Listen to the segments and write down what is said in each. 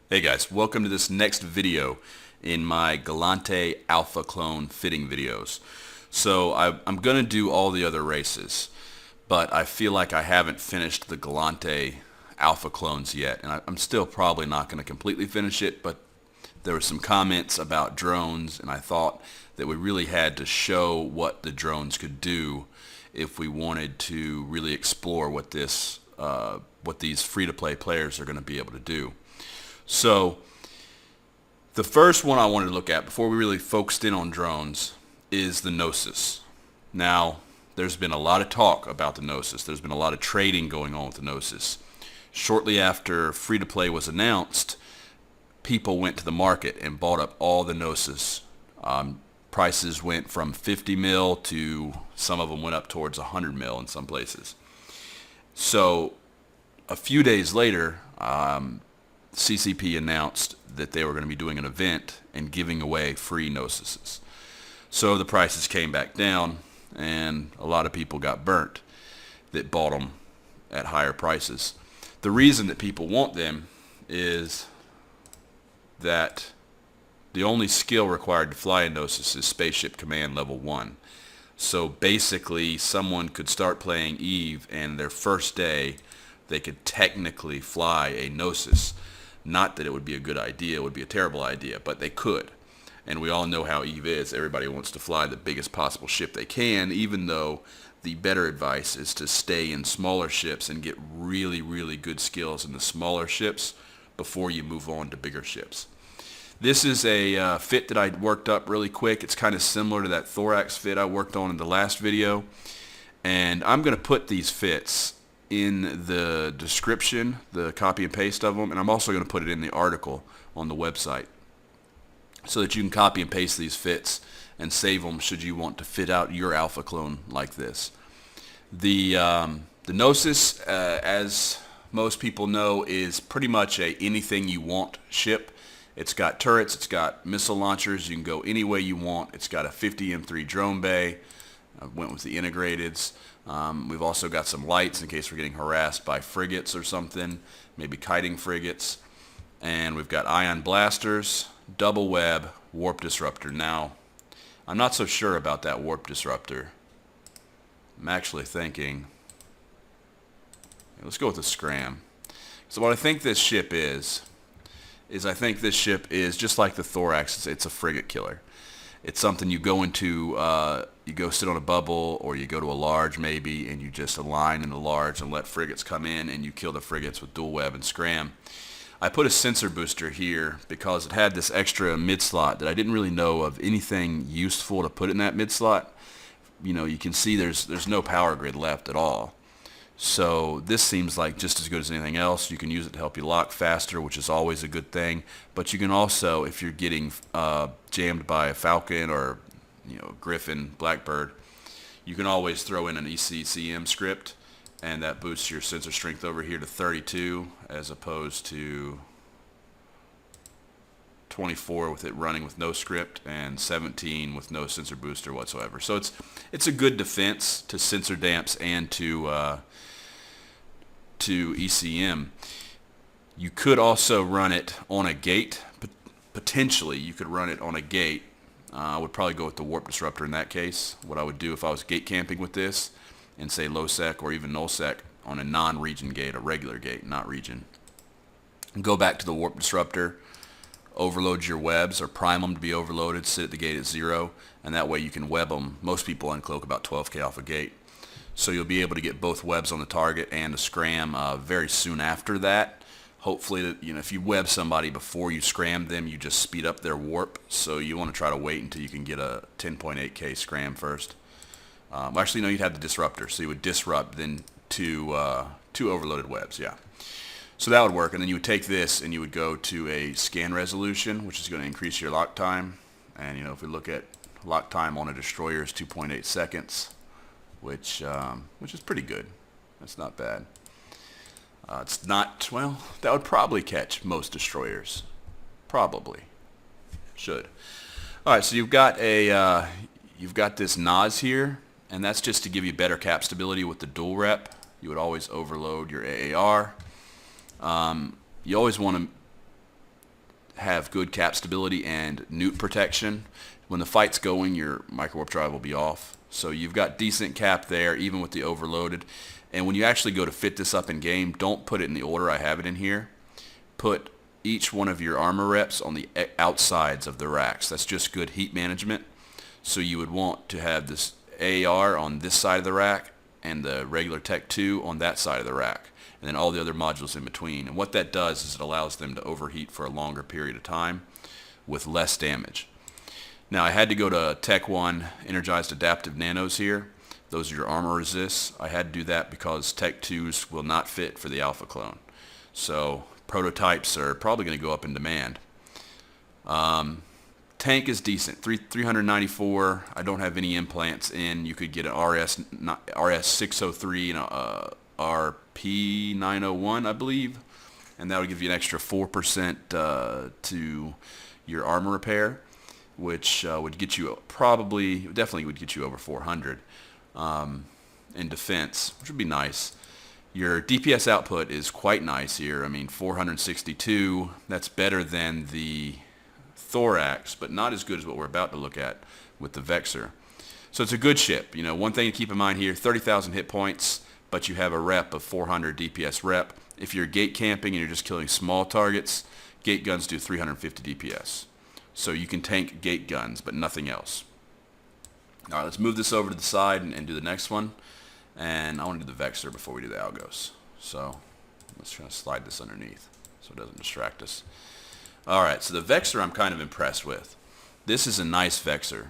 Hey guys, welcome to this next video in my Gallente Alpha Clone fitting videos. So I'm going to do all the other races, but I feel like I haven't finished the Gallente Alpha Clones yet, and I'm still probably not going to completely finish it, but there were some comments about drones, and I thought that we really had to show what the drones could do if we wanted to really explore what these free-to-play players are going to be able to do. So the first one I wanted to look at before we really focused in on drones is the Nosis. Now, there's been a lot of talk about the Nosis. There's been a lot of trading going on with the Nosis. Shortly after free-to-play was announced, people went to the market and bought up all the Nosis. Prices went from 50 mil to some of them went up towards 100 mil in some places. So a few days later, CCP announced that they were going to be doing an event and giving away free Nosises. So the prices came back down and a lot of people got burnt that bought them at higher prices. The reason that people want them is that the only skill required to fly a Gnosis is Spaceship Command Level 1. So basically someone could start playing EVE and their first day they could technically fly a Gnosis. Not that it would be a good idea, it would be a terrible idea, but they could. And we all know how EVE is. Everybody wants to fly the biggest possible ship they can, even though the better advice is to stay in smaller ships and get really, really good skills in the smaller ships before you move on to bigger ships. This is a fit that I worked up really quick. It's kind of similar to that thorax fit I worked on in the last video. And I'm going to put these fits in the description, the copy and paste of them, and I'm also going to put it in the article on the website so that you can copy and paste these fits and save them should you want to fit out your alpha clone like this. The Gnosis, as most people know, is pretty much a anything you want ship. It's got turrets, it's got missile launchers, you can go any way you want. It's got a 50 M3 drone bay. I went with the integrateds. We've also got some lights in case we're getting harassed by frigates or something, maybe kiting frigates. And we've got ion blasters, double web, warp disruptor. Now, I'm not so sure about that warp disruptor. I'm actually thinking, let's go with the scram. So what I think this ship is I think this ship is just like the thorax. It's a frigate killer. It's something you go into, you go sit on a bubble or you go to a large maybe and you just align in the large and let frigates come in and you kill the frigates with dual web and scram. I put a sensor booster here because it had this extra mid slot that I didn't really know of anything useful to put in that mid slot. You know, you can see there's no power grid left at all. So this seems like just as good as anything else. You can use it to help you lock faster, which is always a good thing. But you can also, if you're getting jammed by a Falcon or Griffin, Blackbird, you can always throw in an ECCM script, and that boosts your sensor strength over here to 32 as opposed to 24 with it running with no script and 17 with no sensor booster whatsoever. So it's a good defense to sensor damps and to ECM. You could also run it on a gate. Potentially, you could run it on a gate. I would probably go with the warp disruptor in that case. What I would do if I was gate camping with this and say low sec or even null sec on a non-region gate, a regular gate, not region. Go back to the warp disruptor, overload your webs or prime them to be overloaded, sit at the gate at 0, and that way you can web them. Most people uncloak about 12k off a gate. So you'll be able to get both webs on the target and a scram very soon after that. Hopefully, if you web somebody before you scram them, you just speed up their warp. So you want to try to wait until you can get a 10.8k scram first. Actually, no, you'd have the disruptor. So you would disrupt, then two overloaded webs, yeah. So that would work, and then you would take this and you would go to a scan resolution, which is going to increase your lock time. And if we look at lock time on a destroyer is 2.8 seconds. Which is pretty good. That's not bad. It's not, well, that would probably catch most destroyers. Probably. Should. All right, so you've got this NOS here, and that's just to give you better cap stability with the dual rep. You would always overload your AAR. You always want to have good cap stability and newt protection. When the fight's going, your micro warp drive will be off. So you've got decent cap there, even with the overloaded. And when you actually go to fit this up in game, don't put it in the order I have it in here. Put each one of your armor reps on the outsides of the racks. That's just good heat management. So you would want to have this AR on this side of the rack and the regular Tech 2 on that side of the rack, and then all the other modules in between. And what that does is it allows them to overheat for a longer period of time with less damage. Now I had to go to Tech 1 Energized Adaptive Nanos here. Those are your armor resists. I had to do that because Tech 2s will not fit for the Alpha clone. So prototypes are probably going to go up in demand. Tank is decent, 394. I don't have any implants in. You could get an RS603 and a RP901, I believe, and that would give you an extra 4% to your armor repair, which would get you definitely would get you over 400 in defense, which would be nice. Your DPS output is quite nice here. I mean, 462. That's better than the Thorax, but not as good as what we're about to look at with the Vexer. So it's a good ship. You know, one thing to keep in mind here, 30,000 hit points, but you have a rep of 400 DPS rep. If you're gate camping and you're just killing small targets, gate guns do 350 DPS. So you can tank gate guns, but nothing else. All right, let's move this over to the side and do the next one. And I want to do the Vexer before we do the Algos. So let's try to slide this underneath so it doesn't distract us. Alright, so the Vexer I'm kind of impressed with. This is a nice Vexer.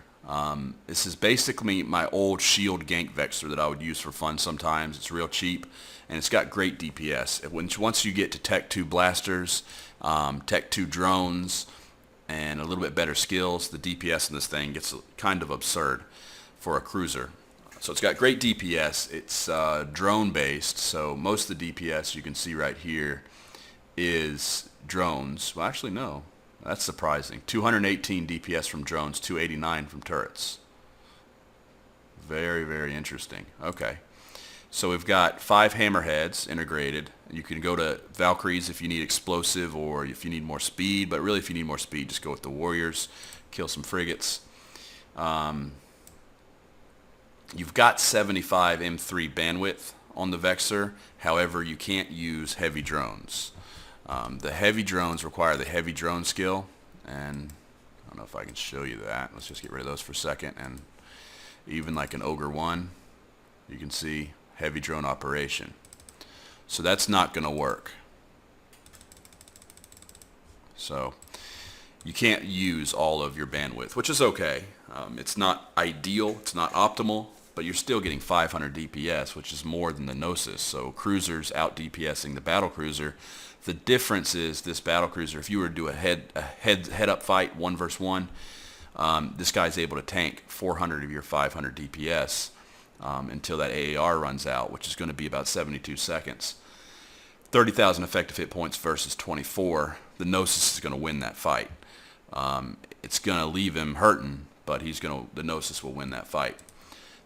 This is basically my old shield gank Vexer that I would use for fun sometimes. It's real cheap, and it's got great DPS. Once you get to Tech 2 blasters, Tech 2 drones, and a little bit better skills, the DPS in this thing gets kind of absurd for a cruiser. So it's got great DPS. It's drone based, so most of the DPS you can see right here is drones. Well, actually, no. That's surprising. 218 DPS from drones, 289 from turrets. Very, very interesting. Okay. So we've got 5 hammerheads integrated. You can go to Valkyries if you need explosive or if you need more speed, but really if you need more speed, just go with the warriors, kill some frigates. You've got 75 M3 bandwidth on the Vexer. However, you can't use heavy drones. The heavy drones require the heavy drone skill, and I don't know if I can show you that. Let's just get rid of those for a second. And even like an Ogre 1, you can see heavy drone operation. So that's not going to work. So you can't use all of your bandwidth, which is okay. It's not ideal, it's not optimal, but you're still getting 500 DPS, which is more than the Gnosis. So cruisers out DPSing the battlecruiser. The difference is this battlecruiser, if you were to do a head-up fight, 1 versus 1, this guy's able to tank 400 of your 500 DPS until that AAR runs out, which is going to be about 72 seconds. 30,000 effective hit points versus 24. The Nosis is going to win that fight. It's going to leave him hurting, but the Nosis will win that fight.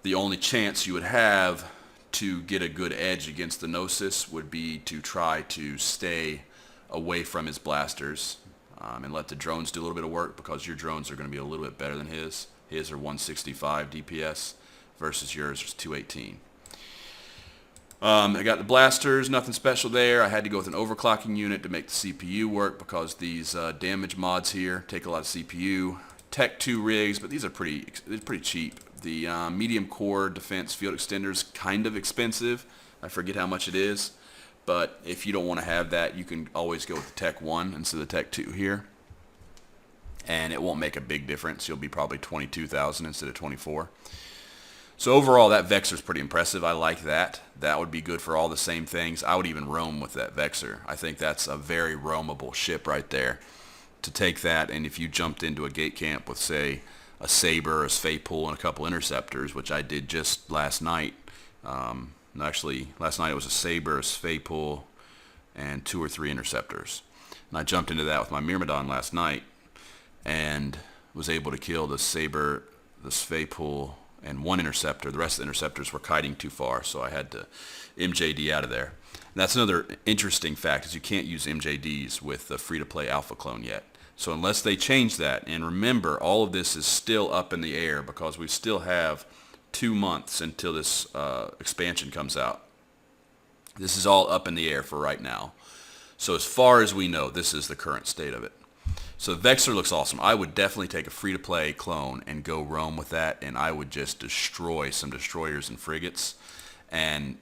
The only chance you would have to get a good edge against the Gnosis would be to try to stay away from his blasters and let the drones do a little bit of work, because your drones are going to be a little bit better than his. His are 165 DPS versus yours is 218. I got the blasters, nothing special there. I had to go with an overclocking unit to make the CPU work because these damage mods here take a lot of CPU. Tech 2 rigs, but these are pretty cheap. The medium core defense field extender is kind of expensive. I forget how much it is, but if you don't want to have that, you can always go with the Tech 1 instead of the Tech 2 here, and it won't make a big difference. You'll be probably 22,000 instead of 24. So overall, that Vexer is pretty impressive. I like that. That would be good for all the same things. I would even roam with that Vexer. I think that's a very roamable ship right there. To take that, and if you jumped into a gate camp with, say, a Saber, a Svaypool, and a couple interceptors, which I did just last night. Actually, last night it was a Saber, a Svaypool, and 2 or 3 interceptors. And I jumped into that with my Myrmidon last night and was able to kill the Saber, the Svaypool, and one interceptor. The rest of the interceptors were kiting too far, so I had to MJD out of there. And that's another interesting fact, is you can't use MJDs with the free-to-play alpha clone yet. So unless they change that, and remember, all of this is still up in the air because we still have 2 months until this expansion comes out. This is all up in the air for right now. So as far as we know, this is the current state of it. So Vexer looks awesome. I would definitely take a free-to-play clone and go roam with that, and I would just destroy some destroyers and frigates. And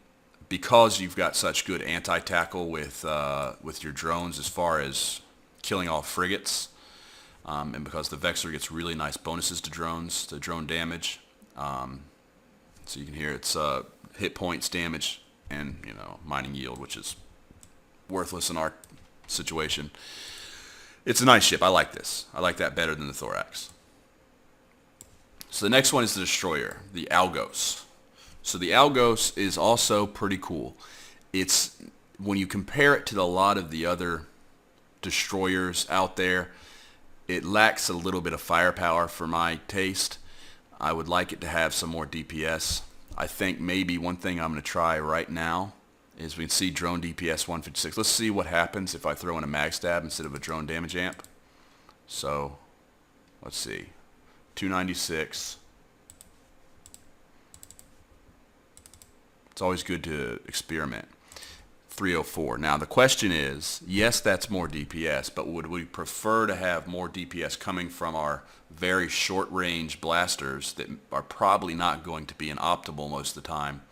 because you've got such good anti-tackle with your drones as far as killing off frigates, and because the Vexer gets really nice bonuses to drones, to drone damage. So you can hear it's hit points, damage, and mining yield, which is worthless in our situation. It's a nice ship. I like this. I like that better than the Thorax. So the next one is the destroyer, the Algos. So the Algos is also pretty cool. It's, when you compare it to a lot of the other destroyers out there, it lacks a little bit of firepower for my taste. I would like it to have some more DPS. I think maybe one thing I'm going to try right now is, we can see drone DPS 156. Let's see what happens if I throw in a mag stab instead of a drone damage amp. So let's see, 296. It's always good to experiment. 304. Now the question is, yes, that's more DPS, but would we prefer to have more DPS coming from our very short range blasters that are probably not going to be an optimal most of the time?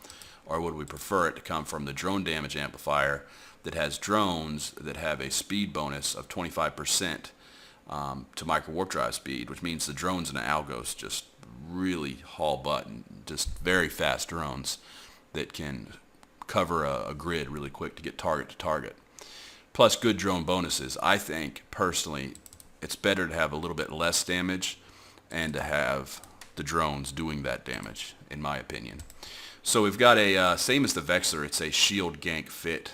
Or would we prefer it to come from the drone damage amplifier that has drones that have a speed bonus of 25% to micro warp drive speed, which means the drones in the Algos just really haul butt, and just very fast drones that can cover a grid really quick to get target to target. Plus good drone bonuses. I think personally it's better to have a little bit less damage and to have the drones doing that damage, in my opinion. So we've got a, same as the Vexer, it's a shield gank fit,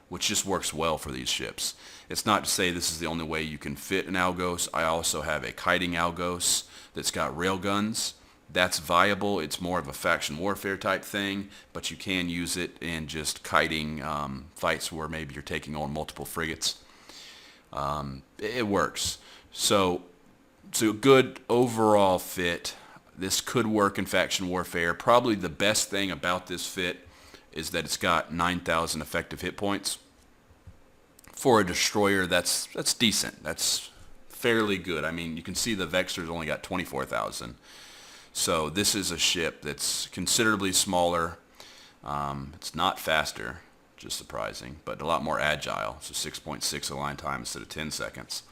which just works well for these ships. It's not to say this is the only way you can fit an Algos. I also have a kiting Algos that's got railguns. That's viable. It's more of a faction warfare type thing, but you can use it in just kiting fights where maybe you're taking on multiple frigates. It works. So good overall fit. This could work in faction warfare. Probably the best thing about this fit is that it's got 9,000 effective hit points. For a destroyer, that's decent. That's fairly good. I mean, you can see the Vexer's only got 24,000. So this is a ship that's considerably smaller. It's not faster, which is surprising, but a lot more agile. So 6.6 align time instead of 10 seconds.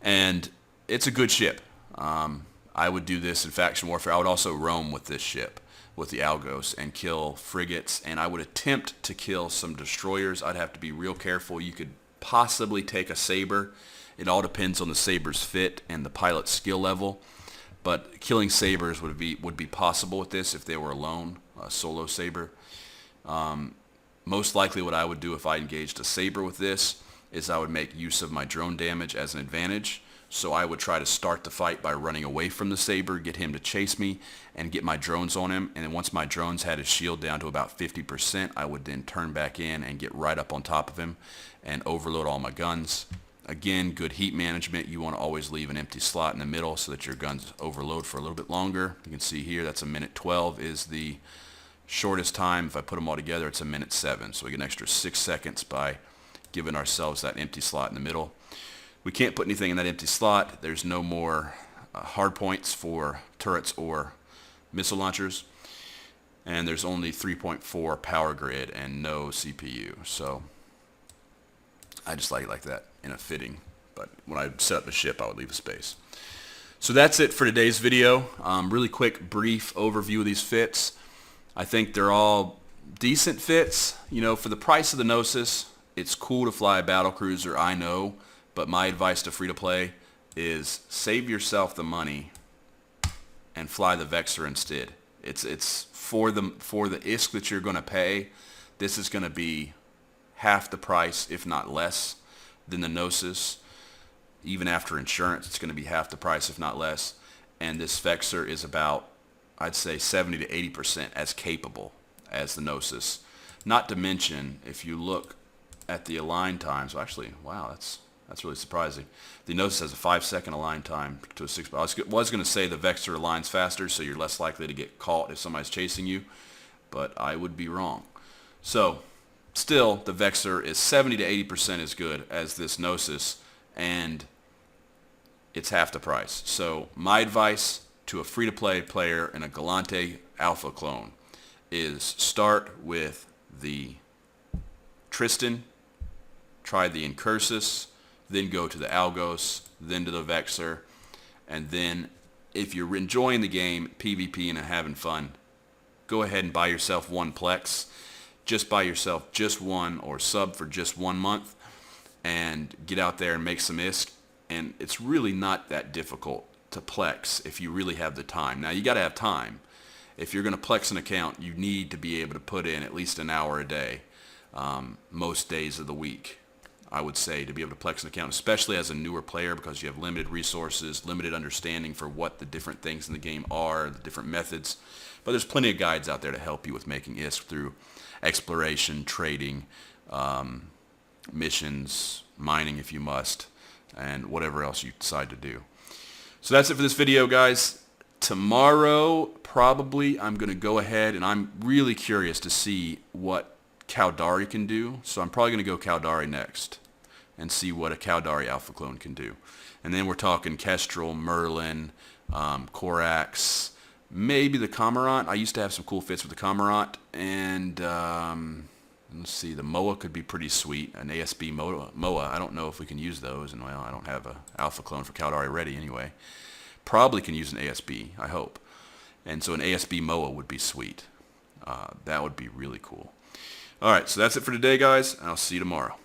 And it's a good ship. I would do this in faction warfare. I would also roam with this ship, with the Algos, and kill frigates, and I would attempt to kill some destroyers. I'd have to be real careful. You could possibly take a Saber. It all depends on the Saber's fit and the pilot's skill level, but killing Sabers would be possible with this if they were alone, a solo Saber. Most likely what I would do if I engaged a Saber with this is I would make use of my drone damage as an advantage. So I would try to start the fight by running away from the Saber, get him to chase me, and get my drones on him. And then once my drones had his shield down to about 50%, I would then turn back in and get right up on top of him and overload all my guns. Again, good heat management. You want to always leave an empty slot in the middle so that your guns overload for a little bit longer. You can see here that's a minute 12 is the shortest time. If I put them all together, it's a minute 7. So we get an extra 6 seconds by giving ourselves that empty slot in the middle. We can't put anything in that empty slot. There's no more hard points for turrets or missile launchers. And there's only 3.4 power grid and no CPU. So I just like it like that in a fitting. But when I set up the ship, I would leave a space. So that's it for today's video. Really quick, brief overview of these fits. I think they're all decent fits. You know, for the price of the Gnosis, it's cool to fly a battlecruiser, I know. But my advice to free-to-play is save yourself the money and fly the Vexer instead. It's for the ISK that you're going to pay. This is going to be half the price, if not less, than the Gnosis. Even after insurance, it's going to be half the price, if not less. And this Vexer is about I'd say 70 to 80% as capable as the Gnosis. Not to mention, if you look at the align times, well, actually, wow, that's really surprising. The Nosis has a 5-second align time to a 6. I was going to say the Vexer aligns faster, so you're less likely to get caught if somebody's chasing you, but I would be wrong. So, still, the Vexer is 70 to 80% as good as this Nosis, and it's half the price. So, my advice to a free-to-play player in a Gallente Alpha clone is start with the Tristan, try the Incursus, then go to the Algos, then to the Vexer, and then if you're enjoying the game, PvP and having fun, go ahead and buy yourself one Plex. Just buy yourself just one, or sub for just 1 month, and get out there and make some ISK. And it's really not that difficult to Plex if you really have the time. Now, you got to have time. If you're going to Plex an account, you need to be able to put in at least an hour a day, most days of the week, I would say, to be able to Plex an account, especially as a newer player, because you have limited resources, limited understanding for what the different things in the game are, the different methods. But there's plenty of guides out there to help you with making ISK through exploration, trading, missions, mining if you must, and whatever else you decide to do. So that's it for this video, guys. Tomorrow, probably, I'm going to go ahead, and I'm really curious to see what Caldari can do. So I'm probably going to go Caldari next and see what a Caldari alpha clone can do. And then we're talking Kestrel, Merlin, Corax, maybe the Cormorant. I used to have some cool fits with the Cormorant, and let's see, the Moa could be pretty sweet. An ASB Moa. I don't know if we can use those, and well, I don't have an alpha clone for Caldari ready anyway. Probably can use an ASB, I hope. And so an ASB Moa would be sweet. That would be really cool. Alright, so that's it for today, guys, and I'll see you tomorrow.